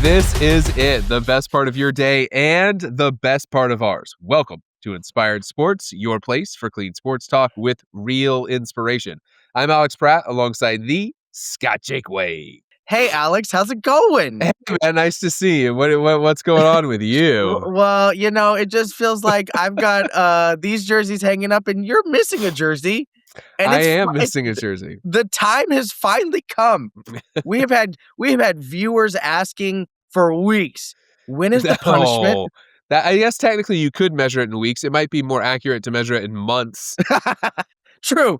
This is it, the best part of your day and the best part of ours. Welcome to Inspired Sports, your place for clean sports talk with real inspiration. I'm Alex Pratt alongside the Scott Jakeway. Hey, Alex, how's it going? Hey, man, nice to see you. What's going on with you? Well, it just feels like I've got these jerseys hanging up and you're missing a jersey. And I am missing a jersey. The time has finally come. We have had viewers asking for weeks. When is the punishment? I guess technically you could measure it in weeks. It might be more accurate to measure it in months. True.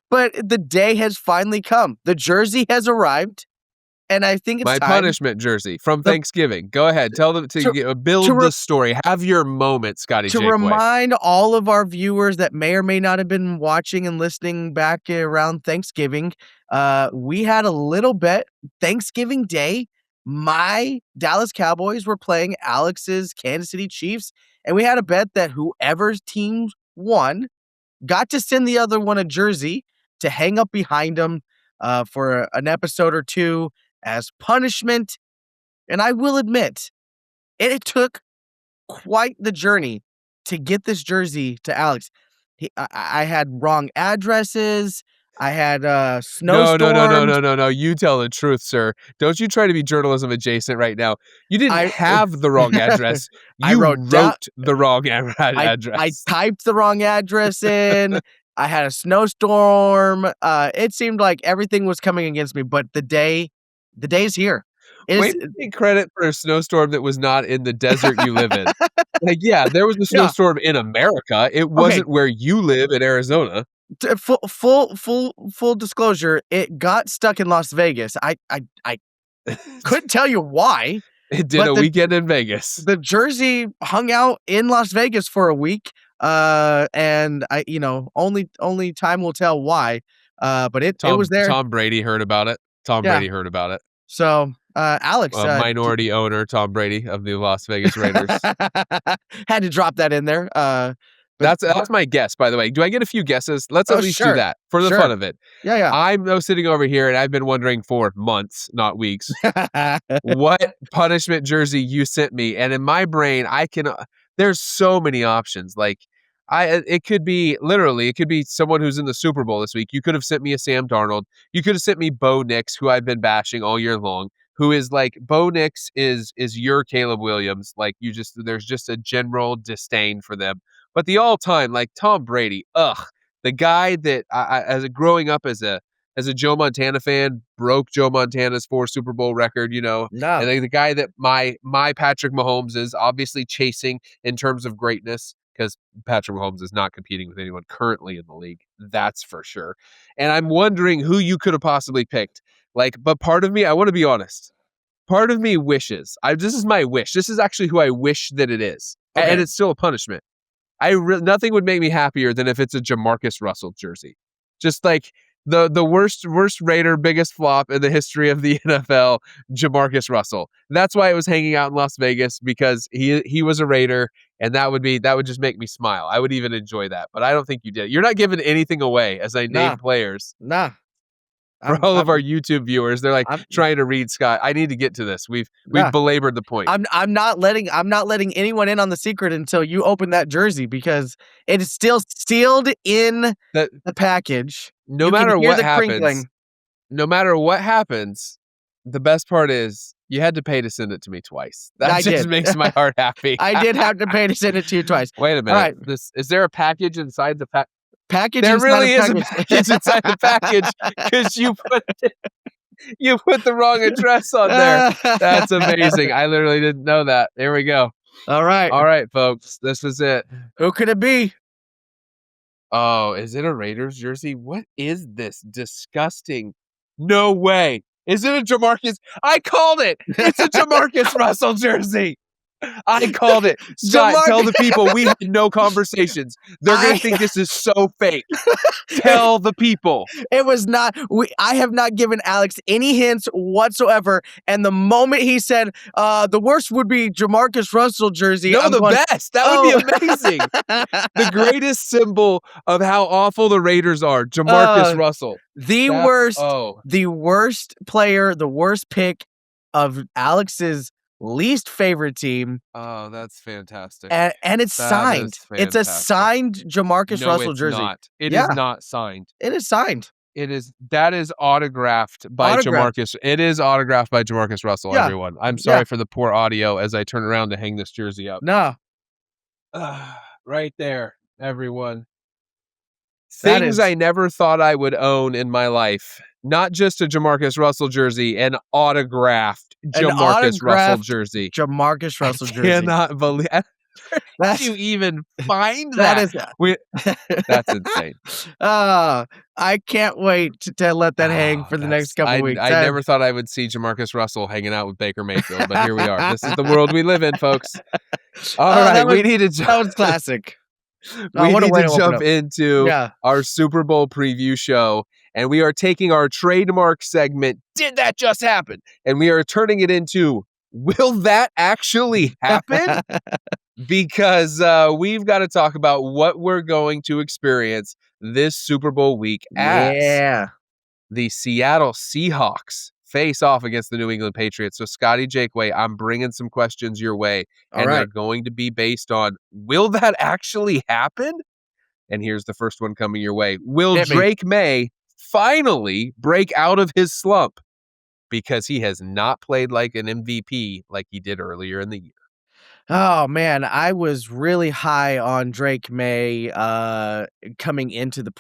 But the day has finally come. The jersey has arrived. And I think it's my time. Punishment jersey from Thanksgiving. Go ahead. Tell them to build the story. Have your moment, Scotty Jakeway. To remind all of our viewers that may or may not have been watching and listening back around Thanksgiving, we had a little bet. Thanksgiving Day, my Dallas Cowboys were playing Alex's Kansas City Chiefs. And we had a bet that whoever's team won got to send the other one a jersey to hang up behind them for an episode or two as punishment. And I will admit, it took quite the journey to get this jersey to Alex. I had wrong addresses. I had snowstorms. No. You tell the truth, sir. Don't you try to be journalism adjacent right now. You didn't have the wrong address. You wrote the wrong address. I typed the wrong address in. I had a snowstorm. It seemed like everything was coming against me, but the day's here. Wait, take credit for a snowstorm that was not in the desert you live in. There was a snowstorm in America. It wasn't where you live in Arizona. Full disclosure, it got stuck in Las Vegas. I couldn't tell you why. It did a weekend in Vegas. The jersey hung out in Las Vegas for a week. And only time will tell why. But it was there. Tom Brady heard about it. Brady heard about it. So, Alex, minority owner Tom Brady of the Las Vegas Raiders had to drop that in there. That's my guess, by the way. Do I get a few guesses? Let's at least do that for the fun of it. Yeah. I'm sitting over here and I've been wondering for months, not weeks, what punishment jersey you sent me. And in my brain, there's so many options. It could be someone who's in the Super Bowl this week. You could have sent me a Sam Darnold. You could have sent me Bo Nix, who I've been bashing all year long, who is Bo Nix is your Caleb Williams. There's just a general disdain for them. But the all-time, Tom Brady, the guy that growing up as a Joe Montana fan, broke Joe Montana's 4 Super Bowl record, and the guy that my Patrick Mahomes is obviously chasing in terms of greatness, because Patrick Mahomes is not competing with anyone currently in the league. That's for sure. And I'm wondering who you could have possibly picked. But part of me, I want to be honest, part of me wishes, this is my wish. This is actually who I wish that it is. Okay. And it's still a punishment. Nothing would make me happier than if it's a Jamarcus Russell jersey. Just the worst Raider, biggest flop in the history of the NFL, Jamarcus Russell. That's why it was hanging out in Las Vegas, because he was a Raider, and that would just make me smile. I would even enjoy that, but I don't think you did. You're not giving anything away as I name players. Nah. For all of our YouTube viewers, they're trying to read Scott. I need to get to this. We've belabored the point. I'm not letting anyone in on the secret until you open that jersey, because it is still sealed in the package. No matter what happens, the best part is you had to pay to send it to me twice. That just makes my heart happy. I did have to pay to send it to you twice. Wait a minute. All right. Is there a package inside the package? There really is a package inside the package, because you put the wrong address on there. That's amazing. I literally didn't know that. There we go. All right, folks. This is it. Who could it be? Oh, is it a Raiders jersey? What is this? Disgusting. No way. Is it a Jamarcus? I called it. It's a Jamarcus Russell jersey. I called it. Scott, tell the people we had no conversations. They're going to think this is so fake. Tell the people. It was not. I have not given Alex any hints whatsoever. And the moment he said, the worst would be Jamarcus Russell jersey. No, best. That would be amazing. The greatest symbol of how awful the Raiders are. Jamarcus Russell. The worst player, the worst pick of Alex's least favorite team, Oh, that's fantastic. and it's That is signed. It's a fantastic. signed Jamarcus No, Russell it's jersey. not. It is Yeah, not signed. it is signed. That is autographed by Autographed. Jamarcus. It is autographed by Jamarcus Russell, Yeah, everyone. I'm yeah. sorry for the poor audio as I turn around to hang this jersey up. No, Right there, everyone. that Things is I never thought I would own in my life. Not just a Jamarcus Russell jersey, an autographed an Jamarcus Russell autographed jersey. Jamarcus I Russell jersey. cannot believe where did That's you even find that that? is We That's insane. Ah, I can't wait to let that hang Oh, for the next that's couple weeks. I never thought I would see Jamarcus Russell hanging out with Baker Mayfield, but here we are. This is the world we live in, folks. All Oh, right, that was classic. Oh, we what a need way to to open jump up. into Yeah. our Super Bowl preview show, and we are taking our trademark segment, Did That Just Happen? And we are turning it into, Will That Actually Happen? Because we've got to talk about what we're going to experience this Super Bowl week as Yeah. the Seattle Seahawks face off against the New England Patriots. So, Scotty Jakeway, I'm bringing some questions your way, All and they're right. going to be based on, will that actually happen? And here's the first one coming your way. Will Hit me. Drake May finally break out of his slump? Because he has not played like an MVP like he did earlier in the year. Oh man, I was really high on Drake May coming into the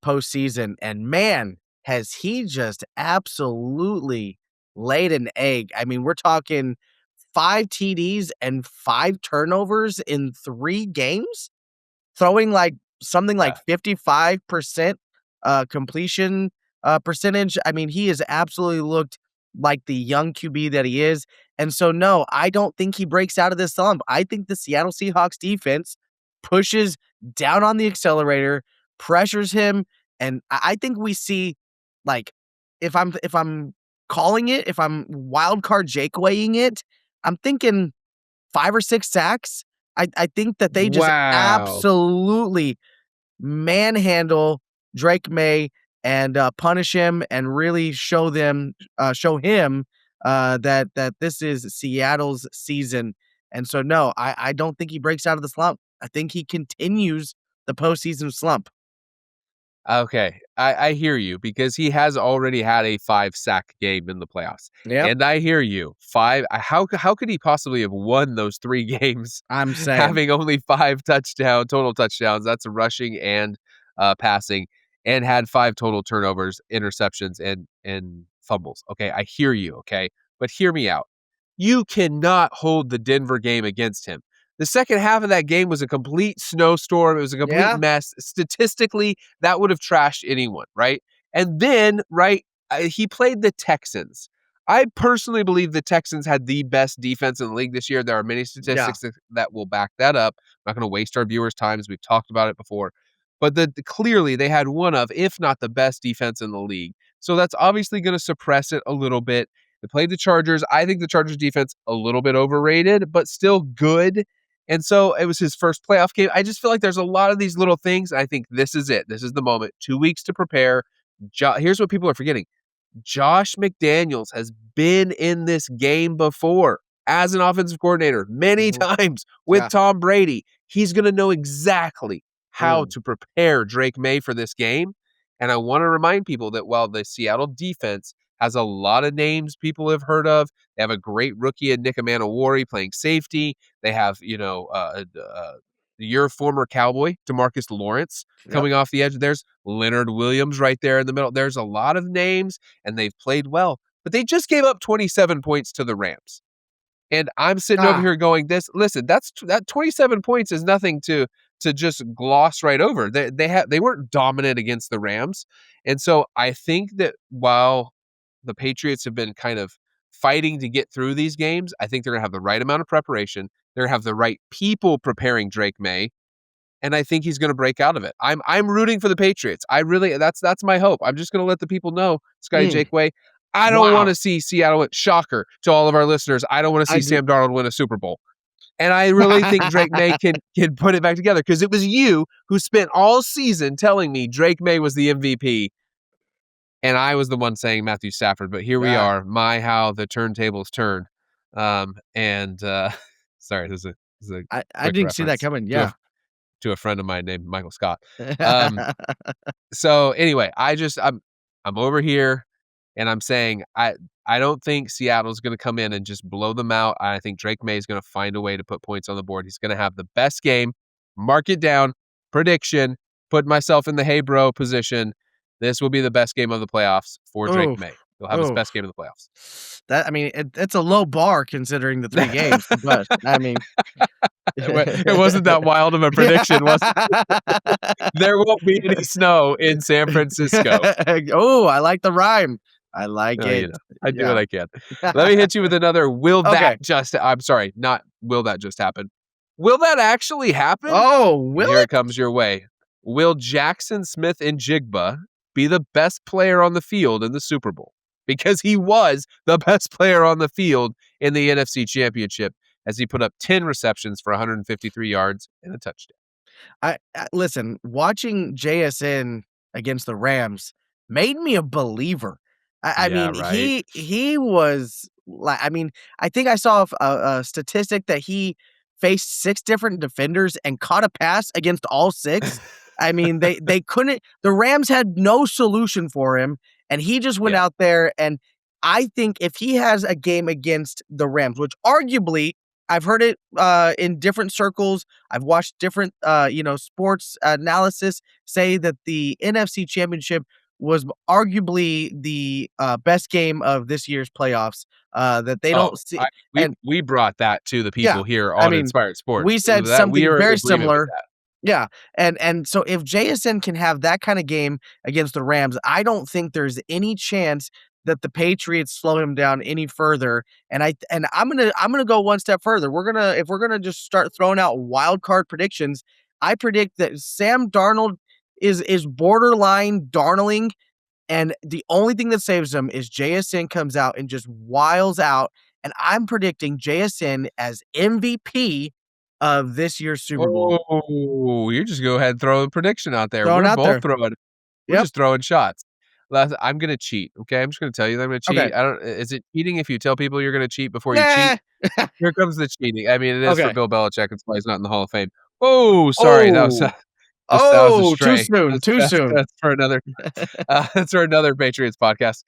postseason, and man, has he just absolutely laid an egg. I mean, we're talking 5 TDs and 5 turnovers in 3 games, throwing like something like Yeah. 55% completion percentage. I mean, he has absolutely looked like the young QB that he is. And so, no, I don't think he breaks out of this slump. I think the Seattle Seahawks defense pushes down on the accelerator, pressures him, and I think we see, like, if I'm calling it, if I'm wild card Jakewaying it, I'm thinking 5 or 6 sacks. I think that they just Wow. absolutely manhandle Drake May and punish him and really show him that this is Seattle's season. And so no, I don't think he breaks out of the slump. I think he continues the postseason slump. Okay, I hear you because he has already had a 5 sack game in the playoffs, Yep. and I hear you. How could he possibly have won those 3 games I'm saying. having only total touchdowns? That's rushing and passing, and had 5 total turnovers, interceptions, and fumbles. Okay, I hear you. Okay, but hear me out. You cannot hold the Denver game against him. The second half of that game was a complete snowstorm. It was a complete Yeah. mess. Statistically, that would have trashed anyone, right? And then, right, he played the Texans. I personally believe the Texans had the best defense in the league this year. There are many Yeah. statistics that will back that up. I'm not going to waste our viewers' time as we've talked about it before. But clearly they had one of, if not the best defense in the league. So that's obviously going to suppress it a little bit. They played the Chargers. I think the Chargers defense a little bit overrated, but still good. And so it was his first playoff game. I just feel like there's a lot of these little things. I think this is it. This is the moment. 2 weeks to prepare. Here's what people are forgetting. Josh McDaniels has been in this game before as an offensive coordinator many Mhm. times with Yeah. Tom Brady. He's going to know exactly how Mm. to prepare Drake May for this game. And I want to remind people that while the Seattle defense has a lot of names people have heard of, they have a great rookie in Nick Amanawari playing safety. They have, your former Cowboy, DeMarcus Lawrence, Yep. coming off the edge. There's Leonard Williams right there in the middle. There's a lot of names, and they've played well. But they just gave up 27 points to the Rams. And I'm sitting over Ah. here going, listen, that 27 points is nothing to just gloss right over. They weren't dominant against the Rams. And so I think that while the Patriots have been kind of fighting to get through these games, I think they're going to have the right amount of preparation. They're going to have the right people preparing Drake May, and I think he's going to break out of it. I'm rooting for the Patriots. That's my hope. I'm just going to let the people know, Scotty Mm. Jakeway. I don't want Wow. to see Seattle. Shocker to all of our listeners. I don't want to I see do. Sam Darnold win a Super Bowl. And I really think Drake May can put it back together because it was you who spent all season telling me Drake May was the MVP. and I was the one saying Matthew Stafford, but here we Ah, are. My, how the turntables turn. And sorry, this is a I quick didn't see that reference coming. Yeah. to a friend of mine named Michael Scott. Um, so anyway, I'm over here and I'm saying I don't think Seattle's going to come in and just blow them out. I think Drake May is going to find a way to put points on the board. He's going to have the best game. Mark it down. Prediction. Put myself in the hey bro position. This will be the best game of the playoffs for Drake Oh, May. He'll have his oh. best game of the playoffs. That I mean, it's a low bar considering the 3 games, but I mean It wasn't that wild of a prediction, was it? There won't be any snow in San Francisco. Oh, I like the rhyme. I like Oh, it. I do what Yeah. I can. Let me hit you with another Okay. I'm sorry, not will that just happen. Will that actually happen? Oh, And will here it it? comes your way. Will Jackson Smith and Jigba be the best player on the field in the Super Bowl? Because he was the best player on the field in the NFC Championship as he put up 10 receptions for 153 yards and a touchdown. I listen, watching JSN against the Rams made me a believer. I Yeah, mean, right. he was like I mean, I think I saw a statistic that he faced 6 different defenders and caught a pass against all 6. I mean, they couldn't the Rams had no solution for him, and he just went Yeah. out there, and I think if he has a game against the Rams, which arguably I've heard it, in different circles, I've watched different, sports analysis say that the NFC Championship was arguably the, best game of this year's playoffs, that they Oh, don't see we and we brought that to the yeah, people here I on mean, Inspired Sports. we said That we something are in very agreement with similar. that. Yeah, and so if JSN can have that kinda game against the Rams, I don't think there's any chance that the Patriots slow him down any further, and I'm gonna go one step further. If we're gonna just start throwing out wild card predictions, I predict that Sam Darnold is borderline Darnling, and the only thing that saves him is JSN comes out and just wiles out, and I'm predicting JSN as MVP of this year's Super Bowl. Oh, you just go ahead and throw a prediction out there. Throwing out there. We're Yep. just throwing shots. I'm gonna cheat, okay? I'm just gonna tell you that I'm gonna Okay. cheat. I don't is it cheating if you tell people you're gonna cheat before you cheat? Nah. Here comes the cheating. I mean, it is for Okay. Bill Belichick, it's why he's not in the Hall of Fame. Oh, sorry, that was Oh. that was a Oh, too stray. soon, That's too soon. that's for another that's for another Patriots podcast.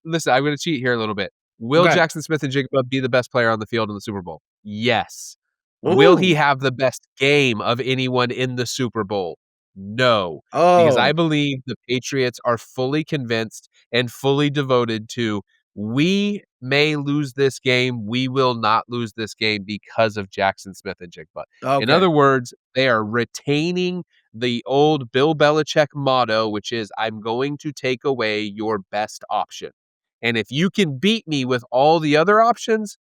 Listen, I'm gonna cheat here a little bit. Will Okay. Jackson Smith and Jigba be the best player on the field in the Super Bowl? Yes. Will he Ooh. have the best game of anyone in the Super Bowl? No, because I Oh, believe the Patriots are fully convinced and fully devoted to we may lose this game, we will not lose this game because of Jackson Smith and Jigba. In okay. other words, they are retaining the old Bill Belichick motto, which is I'm going to take away your best option. And if you can beat me with all the other options,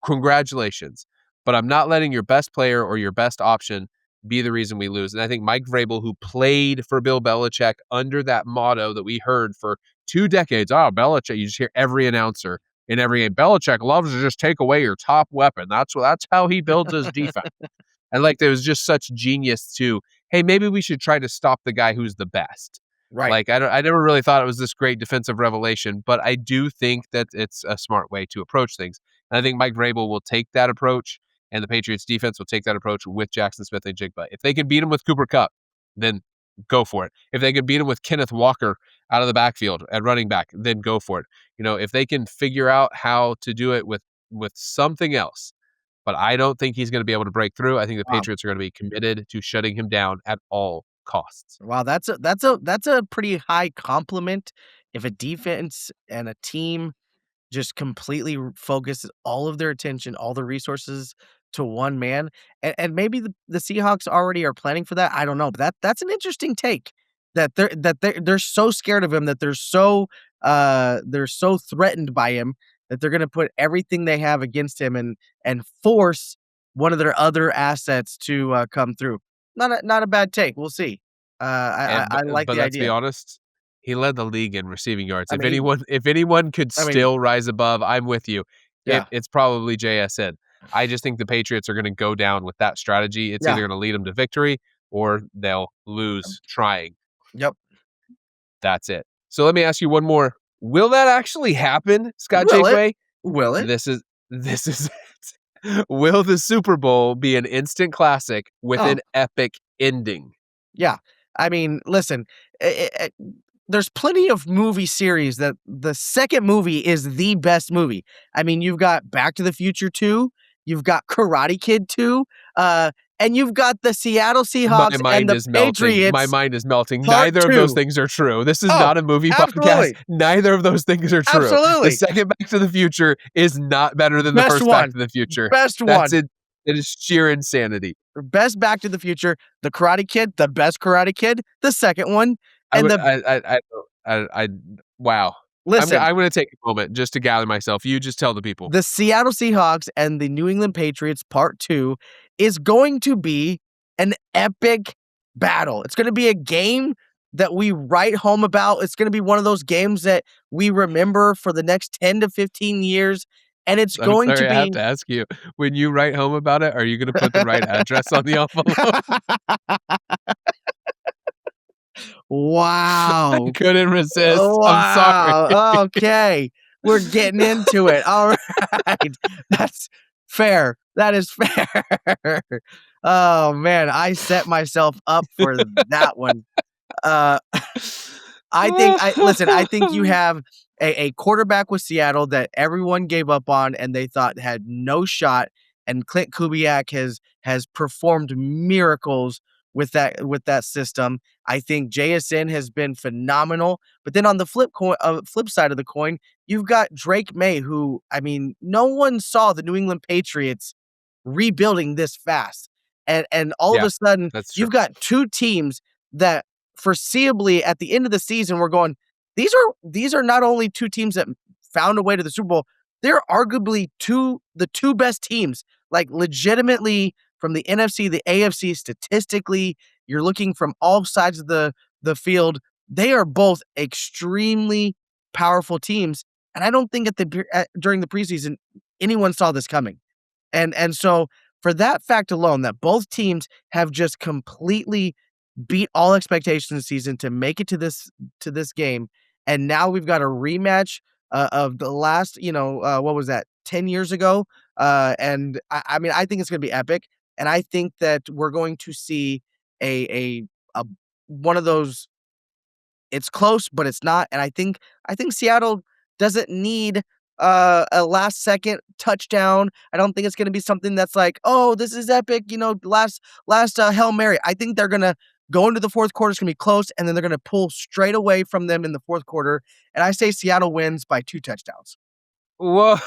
congratulations. But I'm not letting your best player or your best option be the reason we lose. And I think Mike Vrabel, who played for Bill Belichick under that motto that we heard for 2 decades, oh, Belichick, you just hear every announcer in every game. Belichick loves to just take away your top weapon. That's how he builds his defense. And like there was just such genius to, hey, maybe we should try to stop the guy who's the best. Right. Like I never really thought it was this great defensive revelation, but I do think that it's a smart way to approach things. And I think Mike Vrabel will take that approach, and the Patriots defense will take that approach with Jackson Smith and Jigba. If they can beat him with Cooper Kupp, then go for it. If they can beat him with Kenneth Walker out of the backfield at running back, then go for it. If they can figure out how to do it with something else, but I don't think he's going to be able to break through. I think the Wow. Patriots are going to be committed to shutting him down at all costs. Wow, that's a pretty high compliment if a defense and a team just completely focus all of their attention, all the resources to one man, and maybe the Seahawks already are planning for that, I don't know, but that's an interesting take, that they're so scared of him, that they're so threatened by him, that they're gonna put everything they have against him and force one of their other assets to, come through. Not a bad take, we'll see. I like But the let's be idea. honest, he led the league in receiving yards. I If mean anyone could I mean, still rise above, I'm with you. yeah, It's probably JSN. I just think the Patriots are going to go down with that strategy. It's either yeah, going to lead them to victory or they'll lose trying. yep. That's it. So let me ask you one more. Will that actually happen, Scott Will it? Jakeway? Will it? This is it. Will the Super Bowl be an instant classic with Oh, an epic ending? yeah. I mean, listen, there's plenty of movie series that the second movie is the best movie. I mean, you've got Back to the Future 2, you've got Karate Kid 2, and you've got the Seattle My Seahawks and mind the is melting. My Patriots mind is melting. Part Neither of those 2. things are true. This is Oh, not a movie podcast. absolutely. Neither of those things are true. The Absolutely. second Back to the Future is not better than the Best first Back one. to the Future. Best That's one. it. It is sheer insanity. Best Back to the Future, the Karate Kid, the best Karate Kid, the second one, I and would the I wow. listen, I'm gonna take a moment just to gather myself. You just tell the people. the Seattle Seahawks and the New England Patriots Part 2 is going to be an epic battle. It's gonna be a game that we write home about. It's gonna be one of those games that we remember for the next 10 to 15 years, and it's I'm going to sorry, I have be to ask you. When you write home about it, are you gonna put the right address on the envelope? I Wow. couldn't resist. I'm sorry. Wow. Okay. We're getting into it. All right. That's fair. That is fair. Oh man, I set myself up for that one. Uh I think you have a quarterback with Seattle that everyone gave up on and they thought had no shot. And Clint Kubiak has performed miracles with that system. I think JSN has been phenomenal. But then on the flip side of the coin, you've got Drake May, who I mean, no one saw the New England Patriots rebuilding this fast. And all of Yeah, a sudden, that's true. you've got two teams that foreseeably at the end of the season we're going, these are not only two teams that found a way to the Super Bowl, they're arguably the two best teams, like legitimately from the NFC, the AFC statistically, you're looking from all sides of the field. They are both extremely powerful teams, and I don't think during the preseason anyone saw this coming. And so for that fact alone, that both teams have just completely beat all expectations this season to make it to this game, and now we've got a rematch of the last, what was that, 10 years ago? And I mean, I think it's going to be epic, and I think that we're going to see a one of those. It's close, but it's not, and I think Seattle doesn't need, a last second touchdown. I don't think it's gonna be something that's like, "Oh, this is epic," Hail Mary. I think they're gonna go into the 4th quarter, it's gonna be close, and then they're gonna pull straight away from them in the 4th quarter, and I say Seattle wins by 2 touchdowns. Whoa,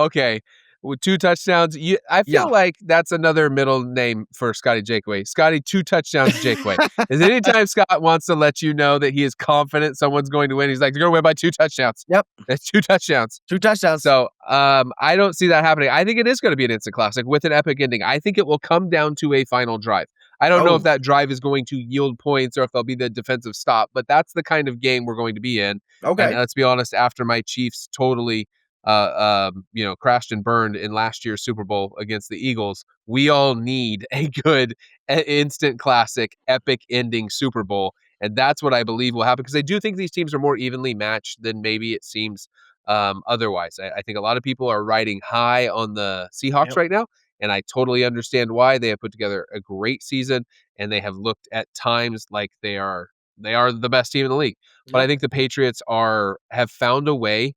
okay. With 2 touchdowns, I Yeah. feel like that's another middle name for Scotty Jakeway. Scotty 2 touchdowns Jakeway. Is anytime Scott wants to let you know that he is confident someone's going to win, he's like, "They're gonna win by 2 touchdowns." Yep, That's 2 touchdowns. 2 touchdowns. So, I don't see that happening. I think it is gonna be an instant classic with an epic ending. I think it will come down to a final drive. I don't know if Oh, that drive is going to yield points or if there'll be the defensive stop, but that's the kind of game we're going to be in. And okay. let's be honest, after my Chiefs totally, crashed and burned in last year's Super Bowl against the Eagles, we all need a good instant classic, epic ending Super Bowl. And that's what I believe will happen because I do think these teams are more evenly matched than maybe it seems otherwise. I think a lot of people are riding high on the Seahawks Yep, right now, and I totally understand why. They have put together a great season, and they have looked at times like they are the best team in the league. But I yep, think the Patriots have found a way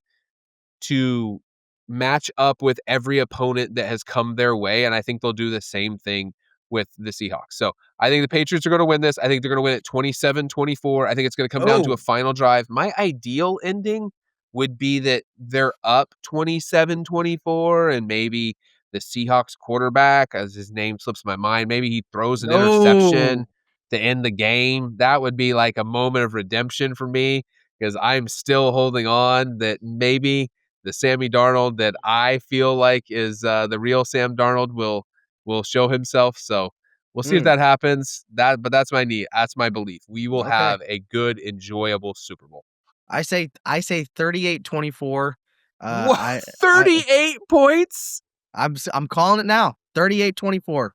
to match up with every opponent that has come their way, and I think they'll do the same thing with the Seahawks. So, I think the Patriots are gonna win this. I think they're gonna win it 27-24. I think it's gonna come down to a oh, final drive. My ideal ending would be that they're up 27-24 and maybe the Seahawks quarterback, as his name slips my mind, maybe he throws an interception no. to end the game. That would be like a moment of redemption for me because I'm still holding on that maybe the Sammy Darnold that I feel like is the real Sam Darnold will show himself. So we'll see if Mm, that happens. But that's my need. That's my belief. We will okay. have a good, enjoyable Super Bowl. I say 38-24. What? I 38 points? I'm calling it now. 38-24.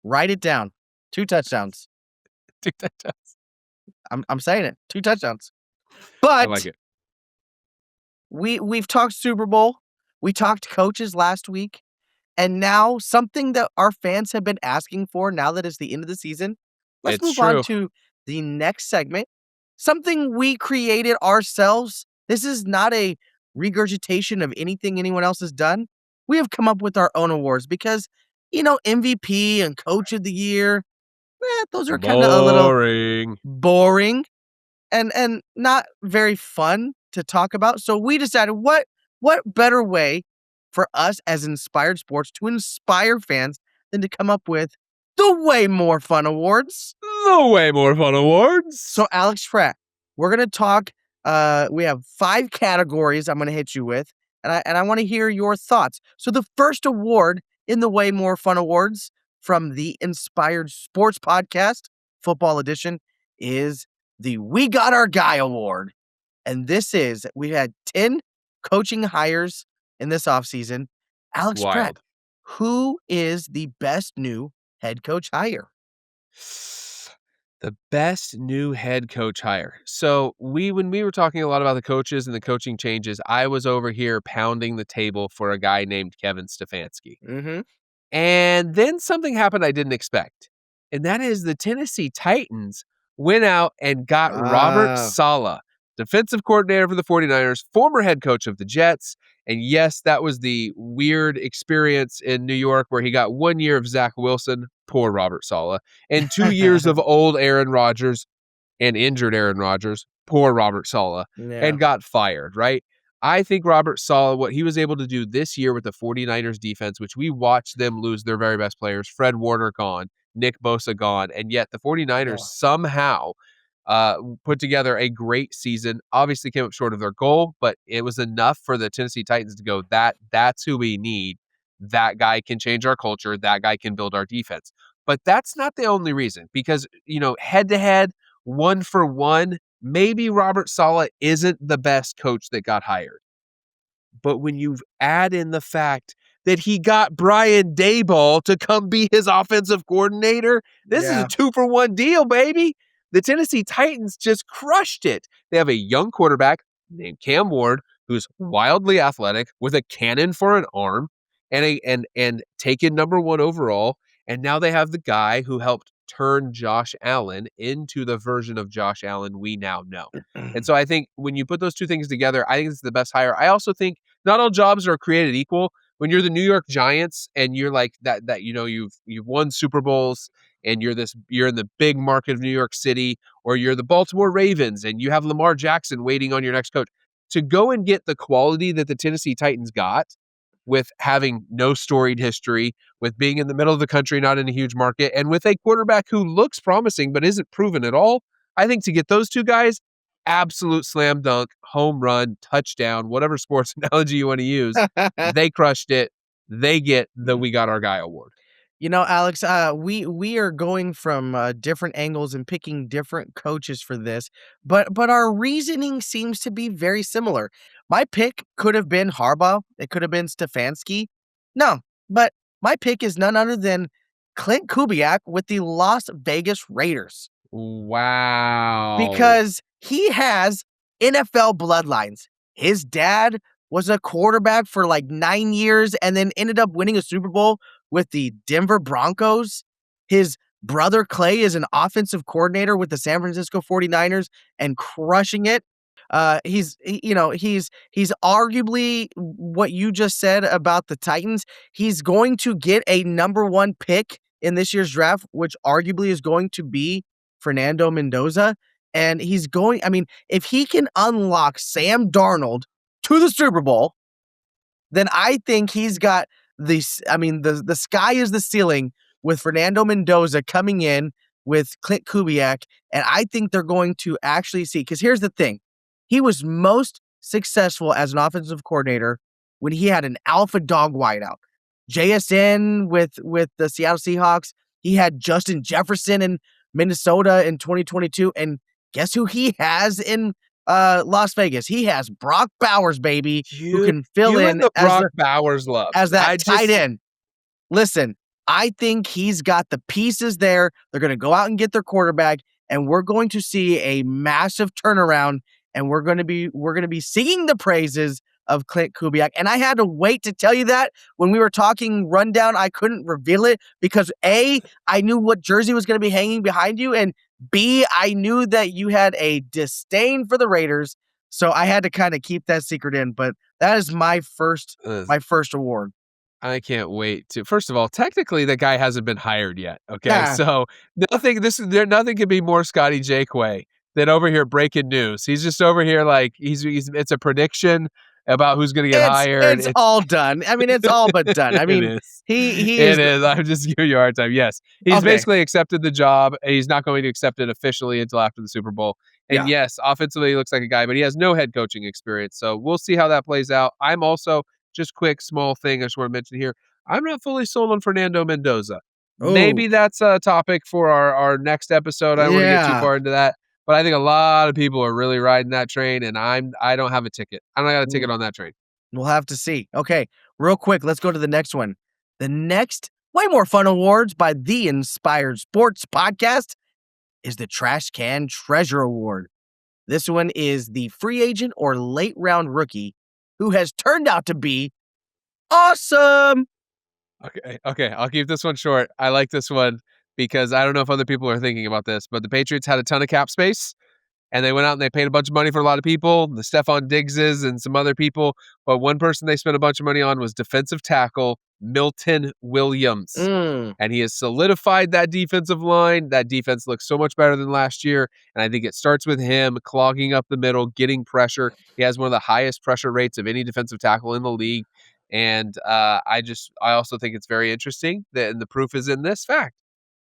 Write it down. 2 touchdowns. Dude, that does- I'm saying it. 2 touchdowns. I like But it. we've talked Super Bowl, we talked coaches last week, and now something that our fans have been asking for now that it's the end of the season. Let's It's move on true. to the next segment. Something we created ourselves. This is not a regurgitation of anything anyone else has done. We have come up with our own awards because, MVP and Coach of the Year, those are kind of a little Boring. boring and not very fun to talk about. So we decided what better way for us as Inspired Sports to inspire fans than to come up with the Way More Fun Awards. The Way More Fun Awards. So Alex Pratt, we're gonna talk. We have 5 categories I'm gonna hit you with, and I want to hear your thoughts. So the first award in the Way More Fun Awards from the Inspired Sports Podcast, Football Edition, is the We Got Our Guy Award. And this is we had 10 coaching hires in this offseason. Alex Pratt, Wild. who is the best new head coach hire? The best new head coach hire. So when we were talking a lot about the coaches and the coaching changes, I was over here pounding the table for a guy named Kevin Stefanski. Mm-hmm. And then something happened I didn't expect. And that is the Tennessee Titans went out and got Robert Ah, Saleh, defensive coordinator for the 49ers, former head coach of the Jets. And yes, that was the weird experience in New York where he got 1 year of Zach Wilson, poor Robert Saleh, and 2 years of old Aaron Rodgers and injured Aaron Rodgers, poor Robert Saleh, yeah. and got fired, right? I think Robert Saleh, what he was able to do this year with the 49ers defense, which we watched them lose their very best players, Fred Warner gone, Nick Bosa gone, and yet the 49ers Yeah. somehow put together a great season. Obviously came up short of their goal, but it was enough for the Tennessee Titans to go, that's who we need. That guy can change our culture. That guy can build our defense. But that's not the only reason because, head to head, 1-for-1, maybe Robert Saleh isn't the best coach that got hired. But when you add in the fact that he got Brian Daboll to come be his offensive coordinator, this is a Yeah. 2-for-1 deal, baby. The Tennessee Titans just crushed it. They have a young quarterback named Cam Ward, who's wildly athletic with a cannon for an arm and taken number 1 overall. And now they have the guy who helped turn Josh Allen into the version of Josh Allen we now know. And so I think when you put those two things together, I think it's the best hire. I also think not all jobs are created equal. When you're the New York Giants and you're like that you've won Super Bowls and you're in the big market of New York City, or you're the Baltimore Ravens and you have Lamar Jackson waiting on your next coach, to go and get the quality that the Tennessee Titans got with having no storied history, with being in the middle of the country, not in a huge market, and with a quarterback who looks promising but isn't proven at all. I think to get those two guys, absolute slam dunk, home run, touchdown, whatever sports analogy you want to use, they crushed it. They get the We Got Our Guy award. Alex, we are going from different angles and picking different coaches for this, but our reasoning seems to be very similar. My pick could have been Harbaugh. It could have been Stefanski. No, but my pick is none other than Clint Kubiak with the Las Vegas Raiders Wow. because he has NFL bloodlines. His dad was a quarterback for like 9 years and then ended up winning a Super Bowl with the Denver Broncos. His brother Clay is an offensive coordinator with the San Francisco 49ers and crushing it. He's arguably what you just said about the Titans. He's going to get a number 1 pick in this year's draft, which arguably is going to be Fernando Mendoza. And if he can unlock Sam Darnold to the Super Bowl, then I think he's got the sky is the ceiling with Fernando Mendoza coming in with Clint Kubiak. And I think they're going to actually see, because here's the thing. He was most successful as an offensive coordinator when he had an alpha dog wideout. JSN with the Seattle Seahawks. He had Justin Jefferson in Minnesota in 2022. And guess who he has in Las Vegas? He has Brock Bowers, baby, who can fill in the Brock Bowers love as that tight end. Listen, I think he's got the pieces there. They're going to go out and get their quarterback, and we're going to see a massive turnaround and we're gonna be singing the praises of Clint Kubiak. And I had to wait to tell you that when we were talking rundown. I couldn't reveal it because A, I knew what jersey was gonna be hanging behind you, and B, I knew that you had a disdain for the Raiders, so I had to kind of keep that secret in. But that is my first Uh, award. I can't wait to. First of all, technically, the guy hasn't been hired yet. Okay, Yeah, so nothing could be more Scotty Jakeway than over here breaking news. He's just over here like he's it's a prediction about who's going to get hired. it's all done. I mean, it's all but done. I It mean, is. he It is is. I'm just giving you a hard time. Yes, he's okay. basically accepted the job. He's not going to accept it officially until after the Super Bowl. And Yeah. yes, offensively, he looks like a guy, but he has no head coaching experience. So we'll see how that plays out. I'm also just quick small thing I just want to mention here. I'm not fully sold on Fernando Mendoza. Oh, Maybe that's a topic for our next episode. I don't want to get too yeah. far into that, but I think a lot of people are really riding that train, and I don't have a ticket. I don't got a ticket Mm, on that train. we'll have to see. Okay, real quick, let's go to the next one. The next way more fun awards by the Inspired Sports Podcast is the Trash Can Treasure Award. This one is the free agent or late round rookie who has turned out to be awesome. Okay, I'll keep this one short. I like this one because I don't know if other people are thinking about this, but the Patriots had a ton of cap space and they went out and they paid a bunch of money for a lot of people, the Stephon Diggses and some other people. But one person they spent a bunch of money on was defensive tackle Milton Williams. Mm, And he has solidified that defensive line. That defense looks so much better than last year. And I think it starts with him clogging up the middle, getting pressure. He has one of the highest pressure rates of any defensive tackle in the league. And I also think it's very interesting that, and the proof is in this fact.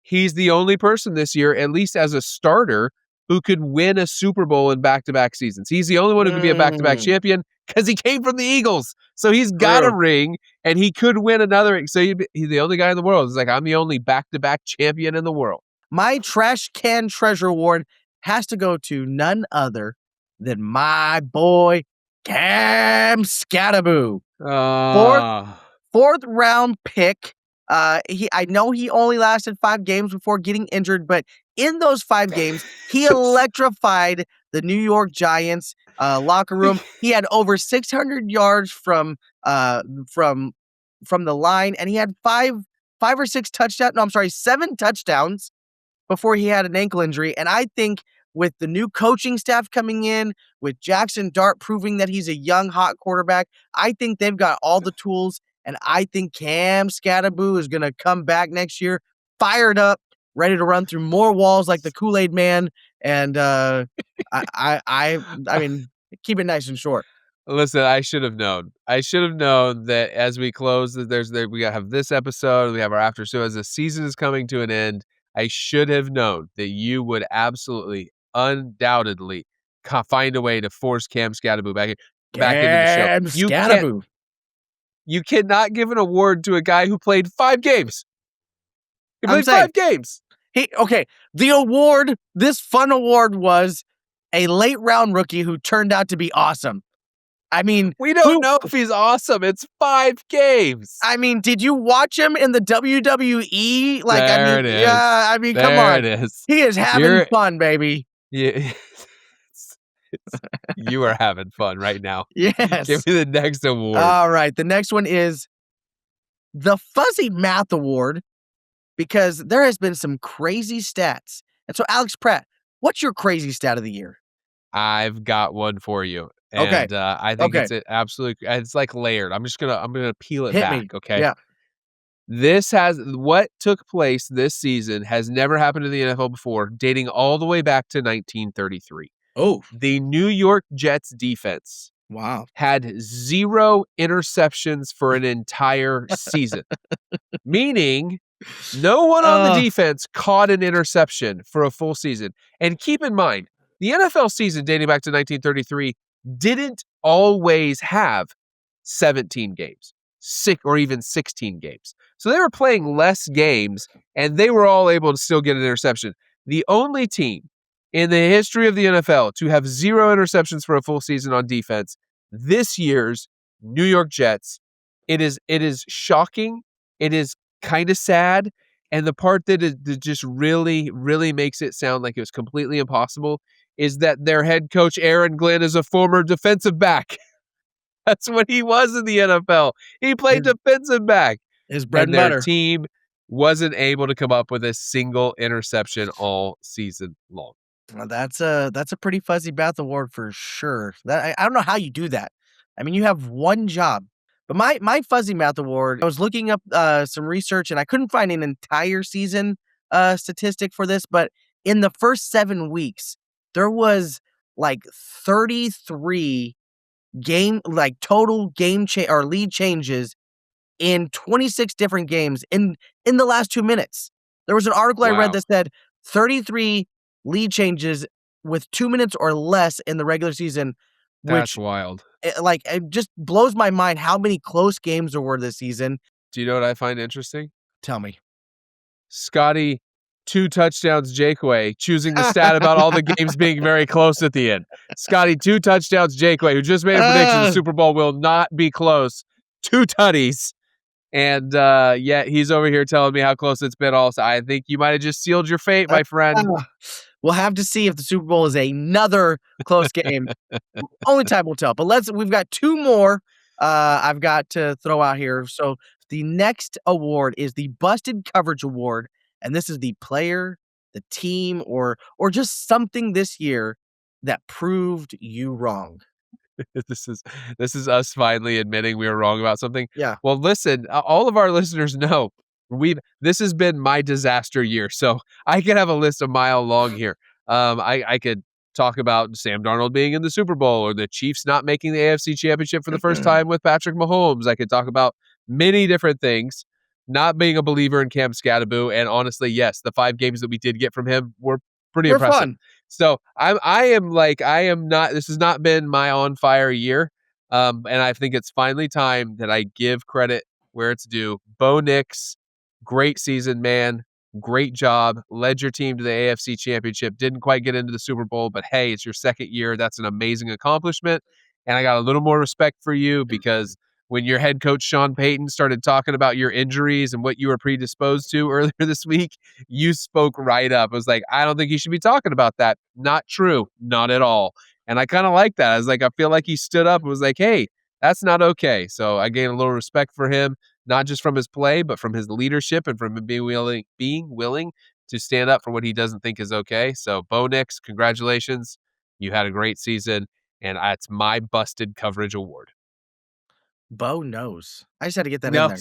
He's the only person this year, at least as a starter, who could win a Super Bowl in back-to-back seasons. He's the only one who could be a back-to-back mm, champion because he came from the Eagles. So he's got a true. ring, and he could win another. So he's the only guy in the world. He's like, I'm the only back-to-back champion in the world. My Trash Can Treasure Award has to go to none other than my boy, Cam Scattaboo. Fourth Uh, fourth round pick. I know he only lasted 5 games before getting injured, but in those 5 games, he electrified the New York Giants locker room. He had over 600 yards from the line, and he had 5 or 6 touchdowns. No, I'm sorry, 7 touchdowns before he had an ankle injury. And I think with the new coaching staff coming in, with Jackson Dart proving that he's a young, hot quarterback, I think they've got all the tools. And I think Cam Scattaboo is going to come back next year, fired up, ready to run through more walls like the Kool-Aid Man. And I mean, keep it nice and short. Listen, I should have known. I should have known that as we close, that we gotta have this episode. We have our after show as the season is coming to an end. I should have known that you would absolutely, undoubtedly, find a way to force Cam Scattaboo back into the show. Cam Scattaboo. You cannot give an award to a guy who played 5 games. He I'm played saying 5 games. the award, this fun award was a late round rookie who turned out to be awesome. I mean, We don't know if he's awesome. It's 5 games. I mean, did you watch him in the WWE? Like, There it is. yeah, I mean, come There on. it is. He is having fun, baby. Yeah. You are having fun right now. Yes. Give me the next award. All right. The next one is the Fuzzy Math Award because there has been some crazy stats. And so, Alex Pratt, what's your crazy stat of the year? I've got one for you. Okay. And I think Okay. it's it's like layered. I'm gonna peel it Hit back, me. okay? Yeah. What took place this season has never happened in the NFL before, dating all the way back to 1933. Oh, The New York Jets defense wow. had 0 interceptions for an entire season, meaning no one on the defense caught an interception for a full season. And keep in mind, the NFL season dating back to 1933 didn't always have 17 games, 6 or even 16 games. So they were playing less games and they were all able to still get an interception. The only team in the history of the NFL to have 0 interceptions for a full season on defense, this year's New York Jets. It is shocking. It is kind of sad. And the part that just really, really makes it sound like it was completely impossible is that their head coach, Aaron Glenn, is a former defensive back. That's what he was in the NFL. He played defensive back. His bread And and their butter. team wasn't able to come up with a single interception all season long. Well, that's a pretty fuzzy bath award for sure. I don't know how you do that. I mean, you have one job. But my fuzzy mouth award, I was looking up some research and I couldn't find an entire season statistic for this, but in the first 7 weeks, there was like 33 total or lead changes in 26 different games in the last 2 minutes. There was an article I read Wow. that said 33 lead changes with 2 minutes or less in the regular season, That's which wild. it just blows my mind how many close games there were this season. Do you know what I find interesting? Tell me. Scotty, 2 touchdowns Jakeway, choosing the stat about all the games being very close at the end. Scotty, 2 touchdowns Jakeway, who just made a prediction the Super Bowl will not be close. 2 tutties. And yeah, he's over here telling me how close it's been also. I think you might have just sealed your fate, my friend. We'll have to see if the Super Bowl is another close game. Only time will tell. But we've got 2 more I've got to throw out here. So the next award is the Busted Coverage Award, and this is the player, the team, or just something this year that proved you wrong. This is us finally admitting we were wrong about something. Yeah. Well, listen, all of our listeners know this has been my disaster year, so I could have a list a mile long here. I could talk about Sam Darnold being in the Super Bowl or the Chiefs not making the AFC Championship for the first time with Patrick Mahomes. I could talk about many different things. Not being a believer in Cam Scadaboo, and honestly, yes, the 5 games that we did get from him were pretty We're impressive. fun. So I am not. This has not been my on fire year, and I think it's finally time that I give credit where it's due. Bo Nix, great season, man. Great job. Led your team to the AFC Championship. Didn't quite get into the Super Bowl, but hey, it's your second year. That's an amazing accomplishment. And I got a little more respect for you because when your head coach Sean Payton started talking about your injuries and what you were predisposed to earlier this week, you spoke right up. I was like, I don't think he should be talking about that. Not true. Not at all. And I kind of like that. I was like, I feel like he stood up and was like, hey, that's not okay. So I gained a little respect for him, not just from his play, but from his leadership and from him being willing to stand up for what he doesn't think is okay. So Bo Nix, congratulations. You had a great season. And that's my Busted Coverage Award. Bo knows. I just had to get that No. in there.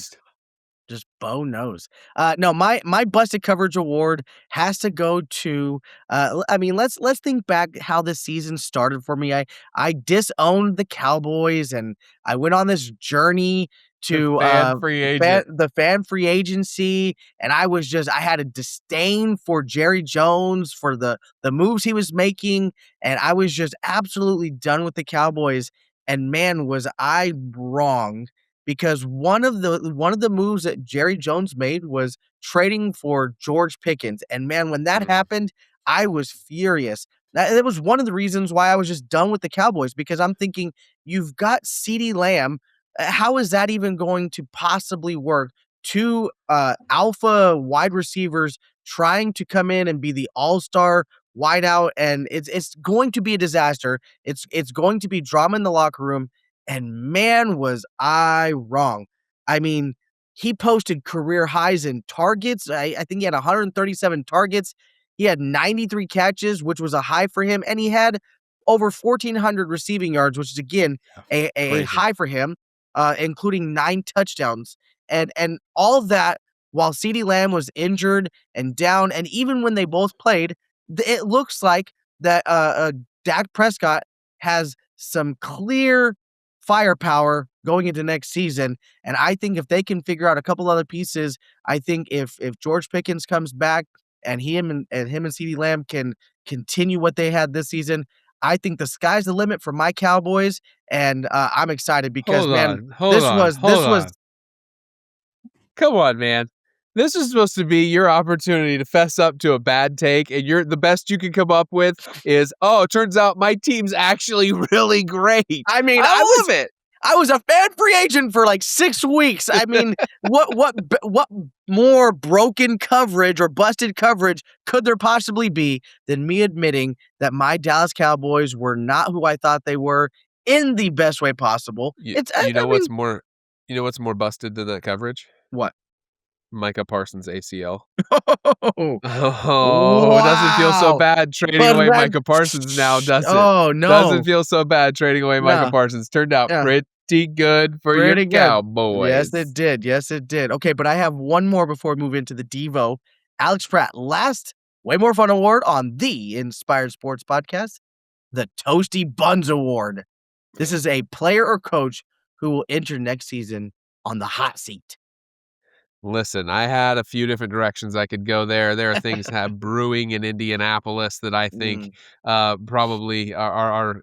Just Bo knows. No, my Busted Coverage Award has to go to. I mean, let's think back how this season started for me. I disowned the Cowboys, and I went on this journey to the fan free agency, and I had a disdain for Jerry Jones for the moves he was making, and I was just absolutely done with the Cowboys. And man, was I wrong. Because one of the moves that Jerry Jones made was trading for George Pickens, and man, when that happened, I was furious. That was one of the reasons why I was just done with the Cowboys, because I'm thinking, you've got CeeDee Lamb, how is that even going to possibly work? 2 alpha wide receivers trying to come in and be the all-star wideout, and it's going to be a disaster. It's going to be drama in the locker room. And man, was I wrong. I mean, he posted career highs in targets. I think he had 137 targets. He had 93 catches, which was a high for him. And he had over 1,400 receiving yards, which is, again, a high for him, including 9 touchdowns. And all of that while CeeDee Lamb was injured and down. And even when they both played, it looks like that Dak Prescott has some clear firepower going into next season. And I think if they can figure out a couple other pieces, I think if George Pickens comes back and him and CeeDee Lamb can continue what they had this season, I think the sky's the limit for my Cowboys. And I'm excited because Hold on. Come on, man. This is supposed to be your opportunity to fess up to a bad take, and the best you can come up with is, oh, it turns out my team's actually really great. I mean, I love it. I was a fan free agent for like 6 weeks. I mean, what more broken coverage or busted coverage could there possibly be than me admitting that my Dallas Cowboys were not who I thought they were in the best way possible? You It's you I know mean, what's more you know what's more busted than that coverage? what? Micah Parsons' ACL. Oh, Oh, it doesn't feel so wow. bad trading But away that Micah Parsons now, does it? oh, Doesn't no. feel so bad trading away Micah No. Parsons. Turned out Yeah. pretty good for your Pretty good. Yes, it Cowboys. did. Yes, it did. Okay, but I have one more before we move into the Devo. Alex Pratt, last Way More Fun award on the Inspired Sports Podcast, the Toasty Buns Award. This is a player or coach who will enter next season on the hot seat. Listen, I had a few different directions I could go there. There are things brewing in Indianapolis that I think Mm, probably are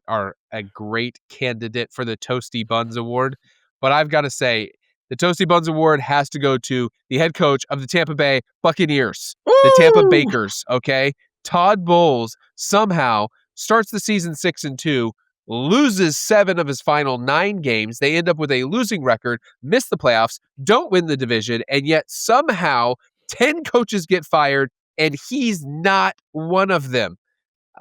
a great candidate for the Toasty Buns Award. But I've got to say, the Toasty Buns Award has to go to the head coach of the Tampa Bay Buccaneers, the Tampa woo! Bakers. Okay, Todd Bowles somehow starts the season 6-2, loses 7 of his final 9 games. They end up with a losing record, miss the playoffs, don't win the division, and yet somehow 10 coaches get fired, and he's not one of them.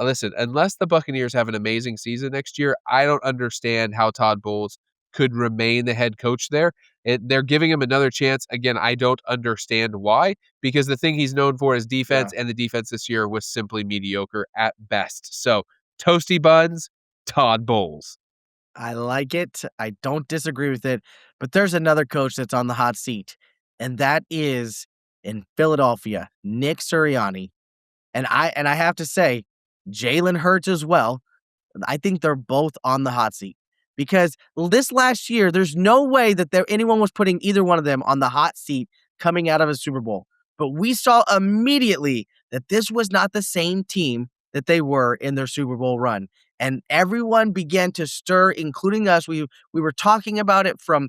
Listen, unless the Buccaneers have an amazing season next year, I don't understand how Todd Bowles could remain the head coach there. They're giving him another chance. Again, I don't understand why, because the thing he's known for is Yeah, defense, and the defense this year was simply mediocre at best. So, Toasty Buns, Todd Bowles. I like it. I don't disagree with it. But there's another coach that's on the hot seat, and that is in Philadelphia, Nick Sirianni. And I have to say, Jalen Hurts as well. I think they're both on the hot seat because this last year, there's no way that anyone was putting either one of them on the hot seat coming out of a Super Bowl. But we saw immediately that this was not the same team that they were in their Super Bowl run. And everyone began to stir, including us. We were talking about it from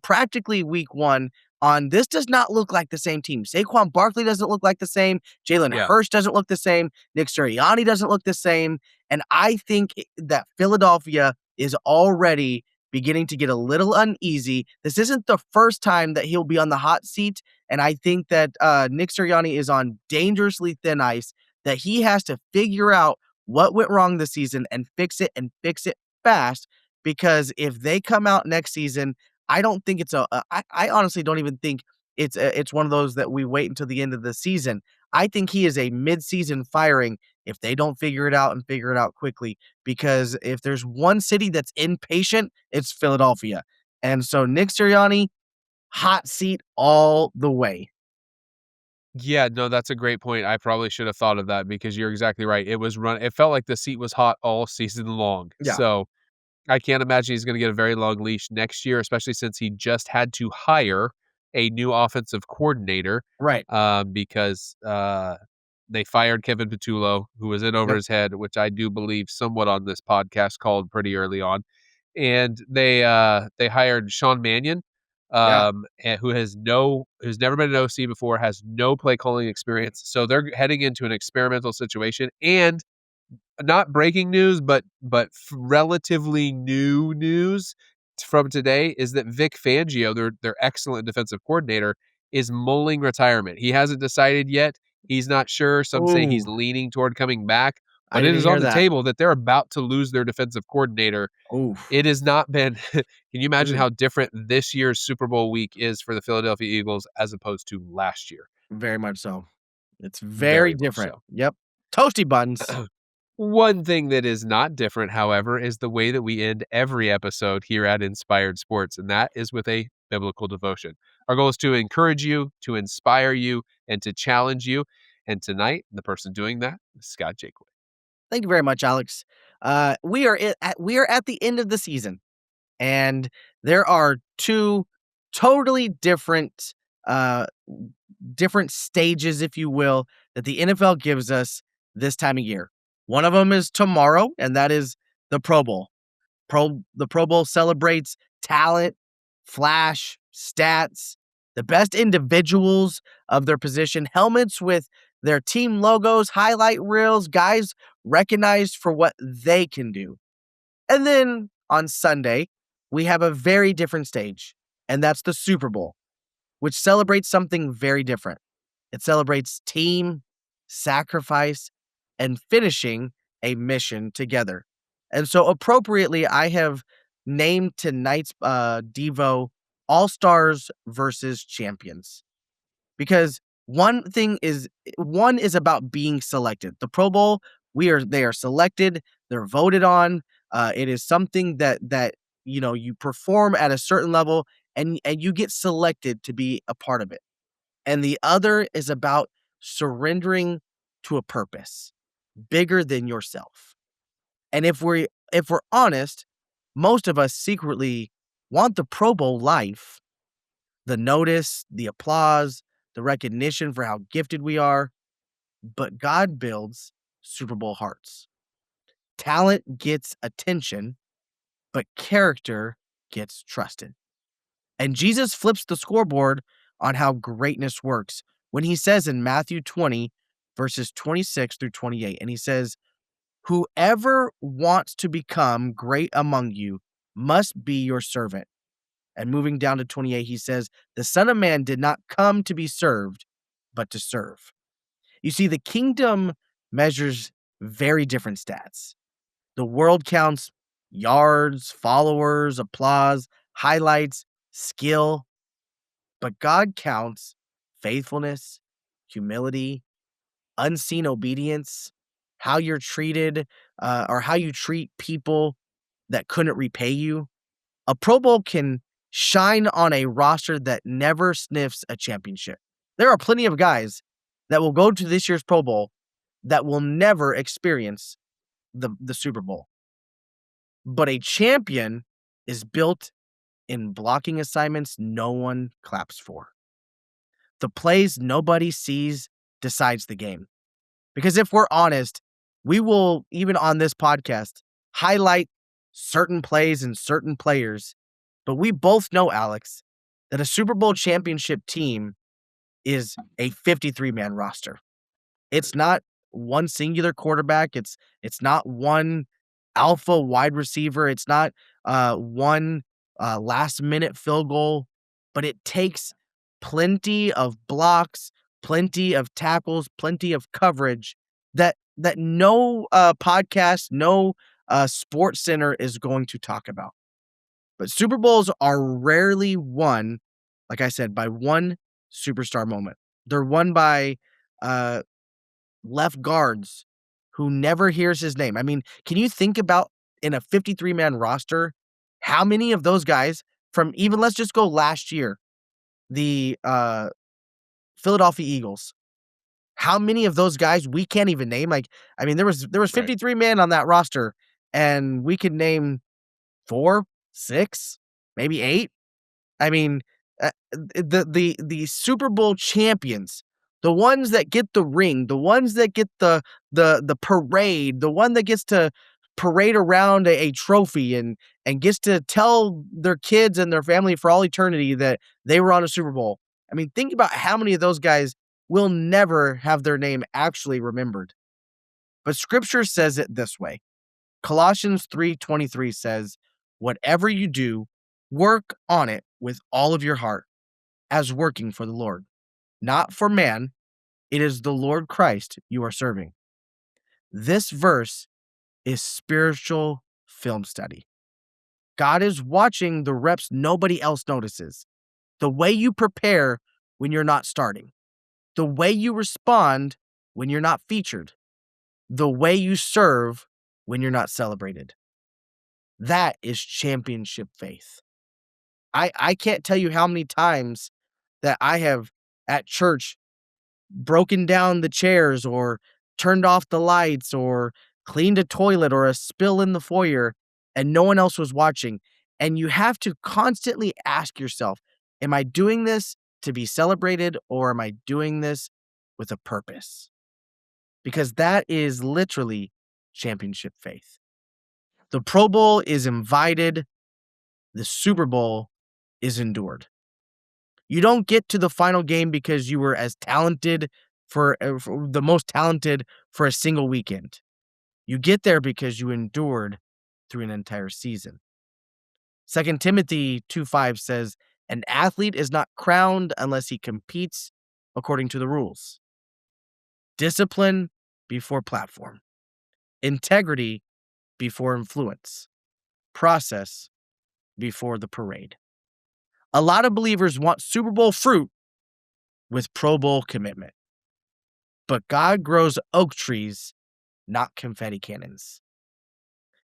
practically week one on this does not look like the same team. Saquon Barkley doesn't look like the same. Jalen Yeah. Hurts doesn't look the same. Nick Sirianni doesn't look the same. And I think that Philadelphia is already beginning to get a little uneasy. This isn't the first time that he'll be on the hot seat. And I think that Nick Sirianni is on dangerously thin ice, that he has to figure out what went wrong this season and fix it fast. Because if they come out next season, I don't think I honestly don't even think it's one of those that we wait until the end of the season. I think he is a mid-season firing if they don't figure it out and figure it out quickly. Because if there's one city that's impatient, it's Philadelphia. And so Nick Sirianni, hot seat all the way. Yeah, no, that's a great point. I probably should have thought of that because you're exactly right. It felt like the seat was hot all season long. Yeah, So I can't imagine he's gonna get a very long leash next year, especially since he just had to hire a new offensive coordinator, right. because, they fired Kevin Patullo, who was in over Yep. his head, which I do believe somewhat on this podcast called pretty early on. And they hired Sean Mannion, Yeah. who's never been an OC before, has no play calling experience. So they're heading into an experimental situation, and not breaking news, but relatively new news from today is that Vic Fangio, their excellent defensive coordinator, is mulling retirement. He hasn't decided yet. He's not sure. Some say he's Ooh, leaning toward coming back, I but it didn't is on hear the that. table that they're about to lose their defensive coordinator. Oof. It has not been can you imagine Mm, how different this year's Super Bowl week is for the Philadelphia Eagles as opposed to last year? very much so. It's very Very much different. so. Yep. Toasty buns. One thing that is not different, however, is the way that we end every episode here at Inspired Sports, and that is with a biblical devotion. Our goal is to encourage you, to inspire you, and to challenge you. And tonight, the person doing that is Scott Jakeway. Thank you very much, Alex. We are at the end of the season, and there are two totally uh, different stages, if you will, that the NFL gives us this time of year. One of them is tomorrow, and that is the Pro Bowl. The Pro Bowl celebrates talent, flash, stats, the best individuals of their position, helmets with their team logos, highlight reels, guys recognized for what they can do. And then on Sunday, we have a very different stage, and that's the Super Bowl, which celebrates something very different. It celebrates team, sacrifice, and finishing a mission together. And so, appropriately, I have named tonight's Devo All Stars versus Champions because one is about being selected. The Pro Bowl, they are selected, they're voted on. It is something that you perform at a certain level and you get selected to be a part of it. And the other is about surrendering to a purpose bigger than yourself. And if we're honest, most of us secretly want the Pro Bowl life, the notice, the applause, the recognition for how gifted we are, but God builds Super Bowl hearts. Talent gets attention, but character gets trusted. And Jesus flips the scoreboard on how greatness works when he says in Matthew 20, verses 26 through 28, and he says, "Whoever wants to become great among you must be your servant." And moving down to 28, he says, "The Son of Man did not come to be served, but to serve." You see, the kingdom measures very different stats. The world counts yards, followers, applause, highlights, skill, but God counts faithfulness, humility, unseen obedience, how you're treated, or how you treat people that couldn't repay you. A Pro Bowl can shine on a roster that never sniffs a championship. There are plenty of guys that will go to this year's Pro Bowl that will never experience the Super Bowl. But a champion is built in blocking assignments no one claps for. The plays nobody sees decides the game. Because if we're honest, we will, even on this podcast, highlight certain plays and certain players. But we both know, Alex, that a Super Bowl championship team is a 53-man roster. It's not one singular quarterback. It's not one alpha wide receiver. It's not one last-minute field goal. But it takes plenty of blocks, plenty of tackles, plenty of coverage that no podcast, no sports center is going to talk about. But Super Bowls are rarely won, like I said, by one superstar moment. They're won by left guards who never hears his name. I mean, can you think about in a 53-man roster, how many of those guys from even let's just go last year, the Philadelphia Eagles. How many of those guys we can't even name? Like, I mean, there was 53 men on that roster, and we could name 4, 6, maybe 8. I mean, the Super Bowl champions, the ones that get the ring, the ones that get the parade, the one that gets to parade around a trophy and gets to tell their kids and their family for all eternity that they were on a Super Bowl. I mean, think about how many of those guys will never have their name actually remembered. But scripture says it this way. Colossians 3:23 says, "Whatever you do, work on it with all of your heart, as working for the Lord, not for man. It is the Lord Christ you are serving." This verse is spiritual film study. God is watching the reps nobody else notices. The way you prepare when you're not starting. The way you respond when you're not featured. The way you serve when you're not celebrated. That is championship faith. I can't tell you how many times that I have at church broken down the chairs or turned off the lights or cleaned a toilet or a spill in the foyer and no one else was watching. And you have to constantly ask yourself, am I doing this to be celebrated or am I doing this with a purpose? Because that is literally championship faith. The Pro Bowl is invited. The Super Bowl is endured. You don't get to the final game because you were as talented for the most talented for a single weekend. You get there because you endured through an entire season. 2 Timothy 2:5 says, an athlete is not crowned unless he competes according to the rules. Discipline before platform. Integrity before influence. Process before the parade. A lot of believers want Super Bowl fruit with Pro Bowl commitment. But God grows oak trees, not confetti cannons.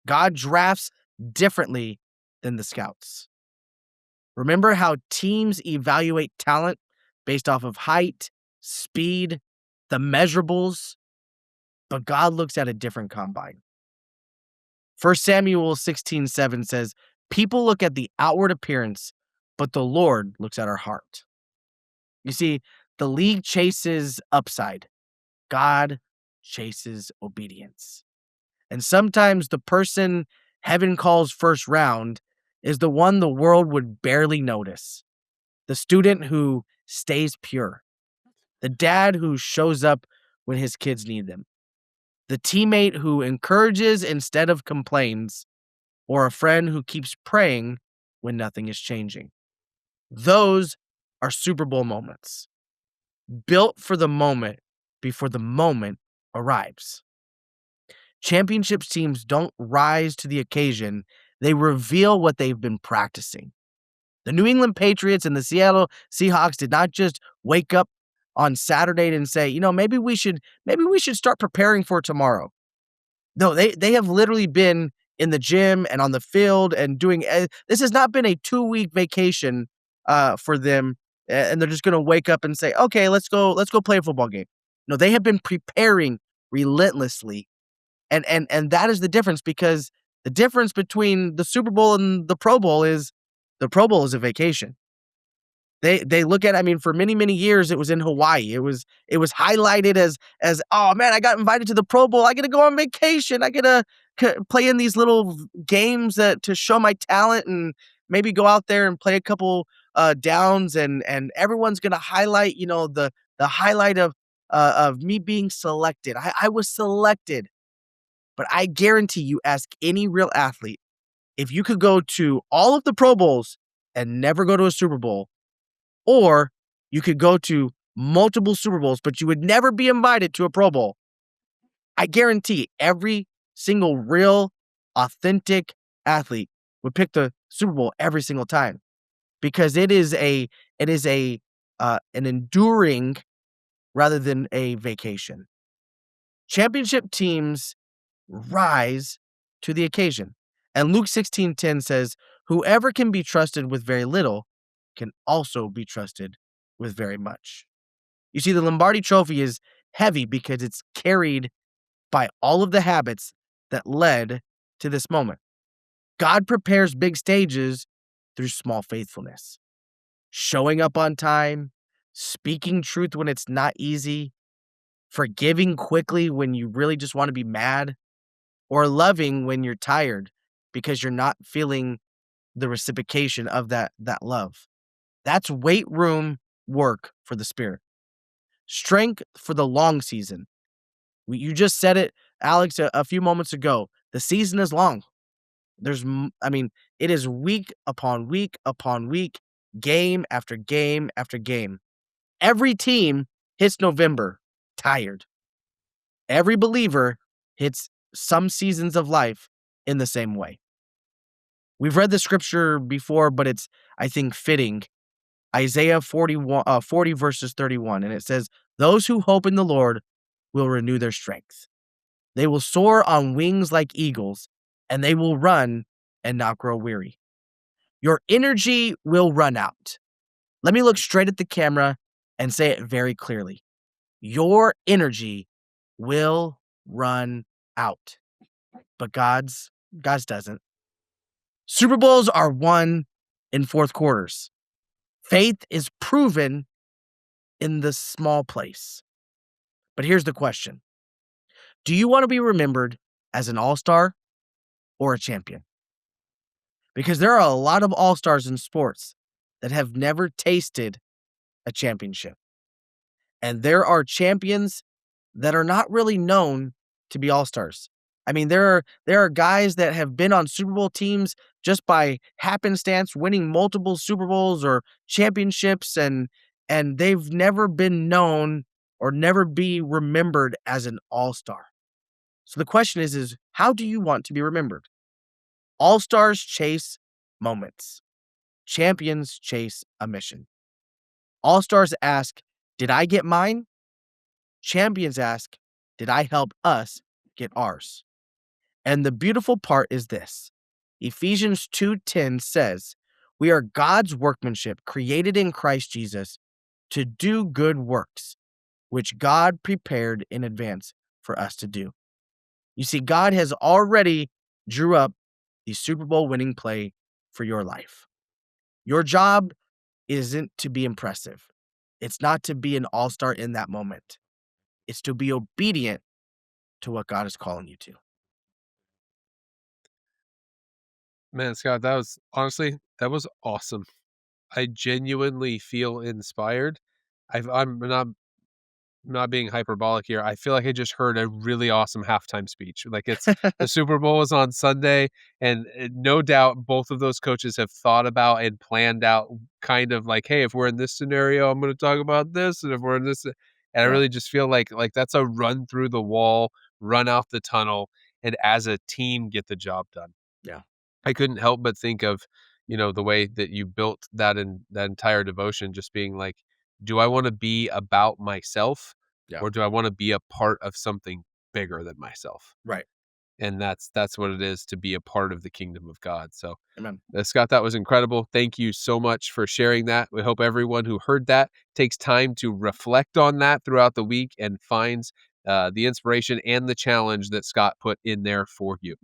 God drafts differently than the scouts. Remember how teams evaluate talent based off of height, speed, the measurables? But God looks at a different combine. 1 Samuel 16:7 says, people look at the outward appearance, but the Lord looks at our heart. You see, the league chases upside. God chases obedience. And sometimes the person heaven calls first round is the one the world would barely notice. The student who stays pure. The dad who shows up when his kids need them. The teammate who encourages instead of complains. Or a friend who keeps praying when nothing is changing. Those are Super Bowl moments. Built for the moment before the moment arrives. Championships teams don't rise to the occasion, they reveal what they've been practicing. The New England Patriots and the Seattle Seahawks did not just wake up on Saturday and say, maybe we should start preparing for tomorrow. No, they have literally been in the gym and on the field and doing this has not been a 2-week vacation for them, and they're just going to wake up and say, "Okay, let's go play a football game." No, they have been preparing relentlessly. And that is the difference, because the difference between the Super Bowl and the Pro Bowl is the Pro Bowl is a vacation. They look at, for many years it was in Hawaii. It was highlighted as oh man, I got invited to the Pro Bowl. I get to go on vacation. I get to play in these little games to show my talent and maybe go out there and play a couple downs, and everyone's going to highlight, the highlight of me being selected. I was selected. But I guarantee you, ask any real athlete, if you could go to all of the Pro Bowls and never go to a Super Bowl, or you could go to multiple Super Bowls, but you would never be invited to a Pro Bowl, I guarantee every single real, authentic athlete would pick the Super Bowl every single time, because it is an enduring rather than a vacation. Championship teams rise to the occasion. And Luke 16:10 says, whoever can be trusted with very little can also be trusted with very much. You see, the Lombardi Trophy is heavy because it's carried by all of the habits that led to this moment. God prepares big stages through small faithfulness. Showing up on time, speaking truth when it's not easy, forgiving quickly when you really just want to be mad, or loving when you're tired because you're not feeling the reciprocation of that love. That's weight room work for the spirit. Strength for the long season. You just said it, Alex, a few moments ago. The season is long. It is week upon week upon week, game after game after game. Every team hits November tired. Every believer hits some seasons of life in the same way. We've read the scripture before, but it's, I think, fitting. Isaiah 40 verses 31, and it says, those who hope in the Lord will renew their strength. They will soar on wings like eagles, and they will run and not grow weary. Your energy will run out. Let me look straight at the camera and say it very clearly. Your energy will run out. But God's doesn't. Super Bowls are won in fourth quarters. Faith is proven in the small place. But here's the question. Do you want to be remembered as an all-star or a champion? Because there are a lot of all-stars in sports that have never tasted a championship. And there are champions that are not really known to be all-stars. I mean, there are guys that have been on Super Bowl teams just by happenstance, winning multiple Super Bowls or championships, and they've never been known or never be remembered as an all-star. So the question is how do you want to be remembered? All-stars chase moments. Champions chase a mission. All-stars ask, "Did I get mine?" Champions ask, "Did I help us get ours?" And the beautiful part is this. Ephesians 2:10 says, "We are God's workmanship, created in Christ Jesus to do good works, which God prepared in advance for us to do." You see, God has already drew up the Super Bowl winning play for your life. Your job isn't to be impressive. It's not to be an all-star in that moment. It's to be obedient to what God is calling you to. Man, Scott, that was honestly, that was awesome. I genuinely feel inspired. I'm not being hyperbolic here. I feel like I just heard a really awesome halftime speech. Like it's the Super Bowl is on Sunday, and no doubt both of those coaches have thought about and planned out kind of like, hey, if we're in this scenario, I'm going to talk about this, and if we're in this, and I Yeah, really just feel like that's a run through the wall, run out the tunnel, and as a team get the job done. yeah, I couldn't help but think of, the way that you built that entire devotion just being like, do I wanna be about myself, yeah. or do I wanna be a part of something bigger than myself? Right. And that's what it is to be a part of the kingdom of God. So, Amen. Scott, that was incredible. Thank you so much for sharing that. We hope everyone who heard that takes time to reflect on that throughout the week and finds the inspiration and the challenge that Scott put in there for you.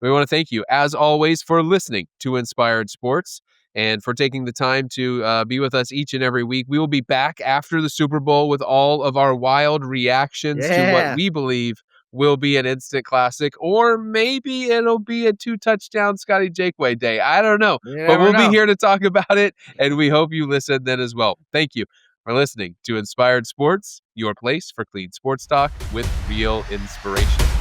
We want to thank you, as always, for listening to Inspired Sports and for taking the time to be with us each and every week. We will be back after the Super Bowl with all of our wild reactions to what Yeah. we believe will be an instant classic, or maybe it'll be a 2-touchdown Scotty Jakeway day. I don't know, You but never we'll be know. here to talk about it, and we hope you listen then as well. Thank you for listening to Inspired Sports, your place for clean sports talk with real inspiration.